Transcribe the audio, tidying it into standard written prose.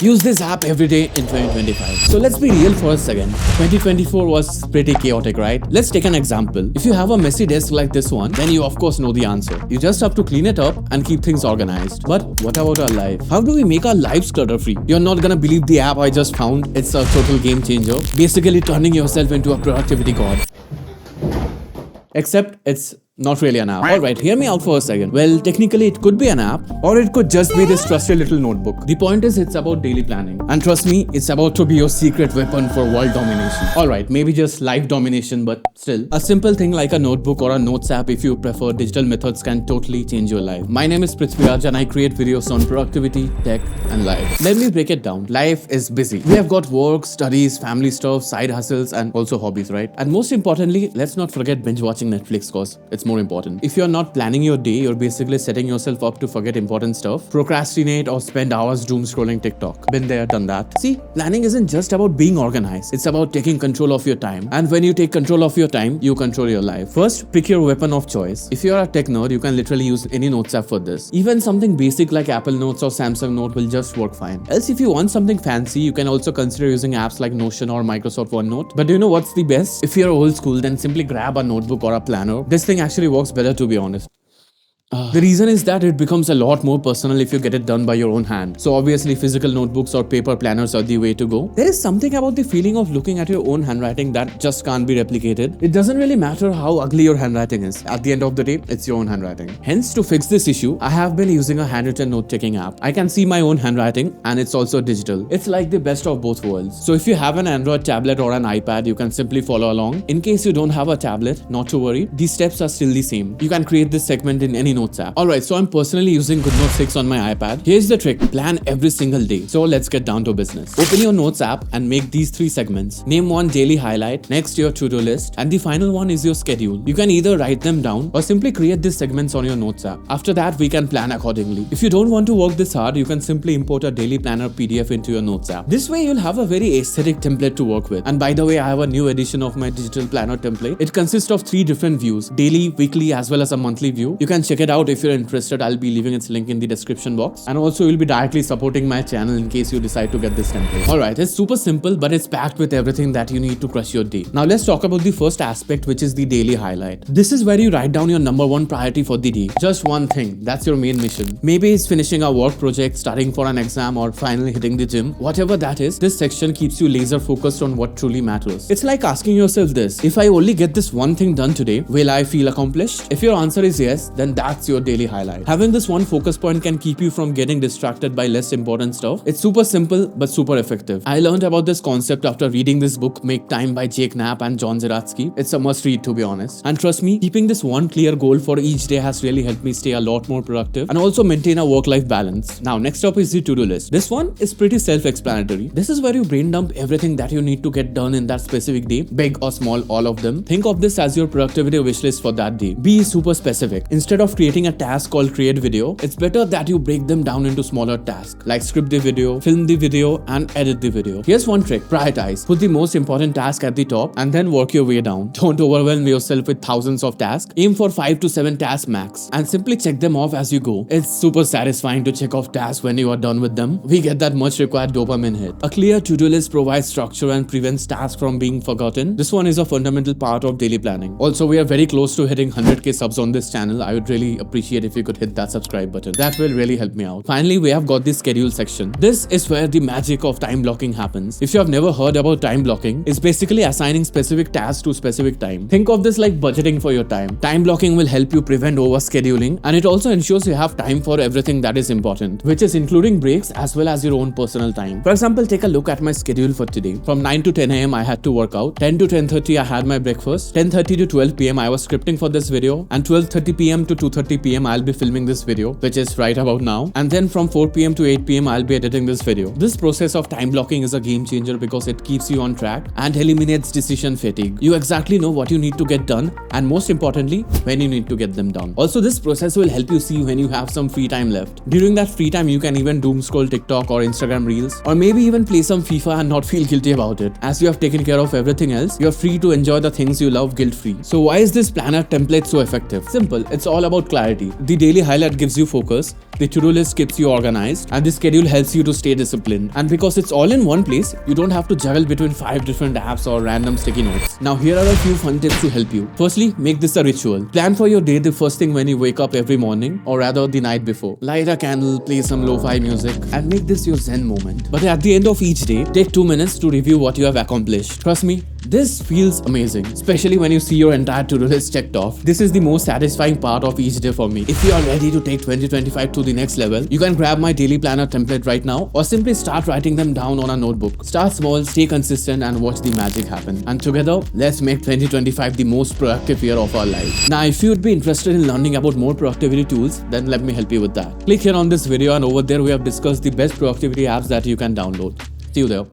Use this app every day in 2025. So let's be real for a second. 2024 was pretty chaotic, right? Let's take an example. If you have a messy desk like this one, then you of course know the answer. You just have to clean it up and keep things organized. But what about our life? How do we make our lives clutter-free? You're not gonna believe the app I just found. It's a total game changer. Basically turning yourself into a productivity god. Except it's not really an app. Alright, hear me out for a second. Well, technically it could be an app, or it could just be this trusty little notebook. The point is, it's about daily planning. And trust me, it's about to be your secret weapon for world domination. Alright, maybe just life domination, but still. A simple thing like a notebook or a notes app, if you prefer digital methods, can totally change your life. My name is Prithviraj and I create videos on productivity, tech, and life. Let me break it down. Life is busy. We have got work, studies, family stuff, side hustles, and also hobbies, right? And most importantly, let's not forget binge watching Netflix, cause it's more important. If you're not planning your day, you're basically setting yourself up to forget important stuff, procrastinate, or spend hours doom scrolling TikTok. Been there, done that. See, planning isn't just about being organized. It's about taking control of your time. And when you take control of your time, you control your life. First, pick your weapon of choice. If you're a tech nerd, you can literally use any notes app for this. Even something basic like Apple Notes or Samsung Note will just work fine. Else, if you want something fancy, you can also consider using apps like Notion or Microsoft OneNote. But do you know what's the best? If you're old school, then simply grab a notebook or a planner. This thing actually works better, to be honest. The reason is that it becomes a lot more personal if you get it done by your own hand. So obviously physical notebooks or paper planners are the way to go. There is something about the feeling of looking at your own handwriting that just can't be replicated. It doesn't really matter how ugly your handwriting is. At the end of the day, it's your own handwriting. Hence, to fix this issue, I have been using a handwritten note-taking app. I can see my own handwriting and it's also digital. It's like the best of both worlds. So if you have an Android tablet or an iPad, you can simply follow along. In case you don't have a tablet, not to worry, these steps are still the same. You can create this segment in any notes app. Alright, so I'm personally using GoodNote 6 on my iPad. Here's the trick, plan every single day. So let's get down to business. Open your notes app and make these 3 segments. Name one daily highlight, next your to-do list, and the final one is your schedule. You can either write them down or simply create these segments on your notes app. After that, we can plan accordingly. If you don't want to work this hard, you can simply import a daily planner PDF into your notes app. This way, you'll have a very aesthetic template to work with. And by the way, I have a new edition of my digital planner template. It consists of 3 different views, daily, weekly, as well as a monthly view. You can check it out if you're interested. I'll be leaving its link in the description box, and also you'll be directly supporting my channel in case you decide to get this template. Alright, it's super simple, but it's packed with everything that you need to crush your day. Now let's talk about the first aspect, which is the daily highlight. This is where you write down your number 1 priority for the day. Just one thing, that's your main mission. Maybe it's finishing a work project, studying for an exam, or finally hitting the gym. Whatever that is, this section keeps you laser focused on what truly matters. It's like asking yourself this: if I only get this one thing done today, will I feel accomplished? If your answer is yes, then that's your daily highlight. Having this one focus point can keep you from getting distracted by less important stuff. It's super simple but super effective. I learned about this concept after reading this book Make Time by Jake Knapp and John Zeratsky. It's a must read, to be honest. And trust me, keeping this one clear goal for each day has really helped me stay a lot more productive and also maintain a work-life balance. Now next up is the to-do list. This one is pretty self-explanatory. This is where you brain dump everything that you need to get done in that specific day, big or small, all of them. Think of this as your productivity wish list for that day. Be super specific. Instead of creating a task called create video, it's better that you break them down into smaller tasks, like script the video, film the video, and edit the video. Here's one trick: prioritize. Put the most important task at the top and then work your way down. Don't overwhelm yourself with thousands of tasks. Aim for 5 to 7 tasks max and simply check them off as you go. It's super satisfying to check off tasks when you are done with them. We get that much required dopamine hit. A clear to-do list provides structure and prevents tasks from being forgotten. This one is a fundamental part of daily planning. Also, we are very close to hitting 100k subs on this channel. I would really appreciate if you could hit that subscribe button. That will really help me out. Finally, we have got the schedule section. This is where the magic of time blocking happens. If you have never heard about time blocking, it's basically assigning specific tasks to specific time. Think of this like budgeting for your time. Time blocking will help you prevent overscheduling, and it also ensures you have time for everything that is important, which is including breaks as well as your own personal time. For example, take a look at my schedule for today. From 9 to 10 AM I had to work out, 10 to 10:30 I had my breakfast, 10:30 to 12 PM I was scripting for this video, and 12:30 PM to 2:30 PM I'll be filming this video, which is right about now. And then from 4 PM to 8 PM I'll be editing this video. This process of time blocking is a game changer because it keeps you on track and eliminates decision fatigue. You exactly know what you need to get done, and most importantly, when you need to get them done. Also, this process will help you see when you have some free time left. During that free time, you can even doom scroll TikTok or Instagram Reels, or maybe even play some FIFA and not feel guilty about it. As you have taken care of everything else, you're free to enjoy the things you love guilt-free. So why is this planner template so effective? Simple, it's all about clarity. The daily highlight gives you focus, the to-do list keeps you organized, and the schedule helps you to stay disciplined. And because it's all in one place, you don't have to juggle between 5 different apps or random sticky notes. Now here are a few fun tips to help you. Firstly, make this a ritual. Plan for your day the first thing when you wake up every morning, or rather the night before. Light a candle, play some lo-fi music, and make this your zen moment. But at the end of each day, take 2 minutes to review what you have accomplished. Trust me, this feels amazing, especially when you see your entire to-do list checked off. This is the most satisfying part of each day for me. If you are ready to take 2025 to the next level, you can grab my daily planner template right now, or simply start writing them down on a notebook. Start small, stay consistent, and watch the magic happen. And together, let's make 2025 the most productive year of our lives. Now, if you would be interested in learning about more productivity tools, then let me help you with that. Click here on this video, and over there we have discussed the best productivity apps that you can download. See you there.